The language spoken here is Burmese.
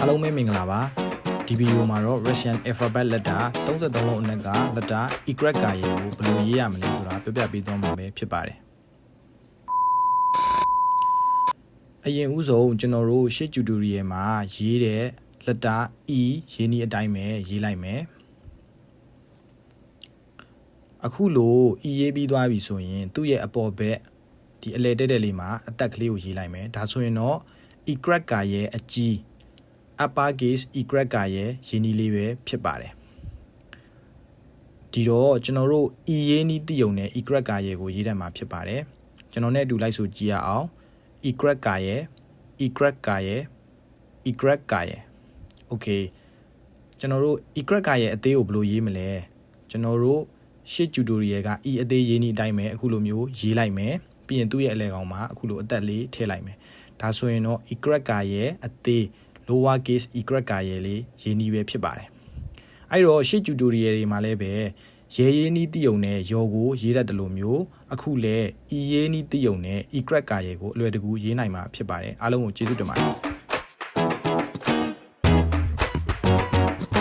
အားလုံးပဲမင်္ဂလာပါဒီဗီဒီယိုမှာတော့ Russian alphabet letter 33လုံးအနက်က letter Y ကရေကိုဘယ်လိုရေးရမလဲဆိုတာပြပြပေးသွားမှာပဲဖြစ်ပါတယ်အရင်ဦးဆုံးကျွန်တော်တို့ရှေ့ tutorial မှာရေးတဲ့ letter E ရေးနည်းအတိုင်းပဲရေးလိုက်မယ်အခုလို E ရေးပြီးသွားပြီဆိုရင်သူ့ရဲ့အပေါ်ဘက်ဒီအလဲတက်တဲ့လေးမှာအသက်ကလေးကိုရေးလိုက်မယ်ဒါဆိုရင်တော့ Y ကရဲ့အကြီးupper case Y ကရဲ့ရင်းနှီးလေးပဲဖြစ်ပါတယ်ဒီတော့ကျွန်တော်တို့ E ရင်းနှီးတည်ုံနဲ့ Y ကရဲ့ကိုရေးတတ်မှာဖြစ်ပါတယ်ကျွန်တော်နဲ့အတူလိုက်ဆိုကြည့်ရအောင် Y ကရဲ့ Y ကရဲ့ Y ကရဲ့ Okay ကျွန်တော်တို့ Y ကရဲ့အသေးကိုဘယ်လိုရေးမလဲကျွန်တော်တို့ရှေ့ tutorial က E အသေးရေးနည်းအတိုင်းပဲအခုလိုမျိုးရေးလိုက်မယ်ပြီးရင်သူ့ရဲ့အလဲကောင်မှာအခုလိုအသက်လေးထည့်လိုက်မယ်ဒါဆိုရင်တော့ Y ကရဲ့အသေး lower case Y ကရဲ့လေးရေးနည်းပဲဖြစ်ပါတယ်အဲ့တော့ရှေ့ tutorial တွေမှာလည်းပဲရေးနည်းတည်ုံနဲ့ရောကိုရေးတတ်တယ်လို့မျိုးအခုလဲ E ရေးနည်းတည်ုံနဲ့ Y ကရဲ့ကိုအလွယ်တကူရေးနိုင်မှာဖြစ်ပါတယ်အားလုံးကိုကျေးဇူးတင်ပါတယ်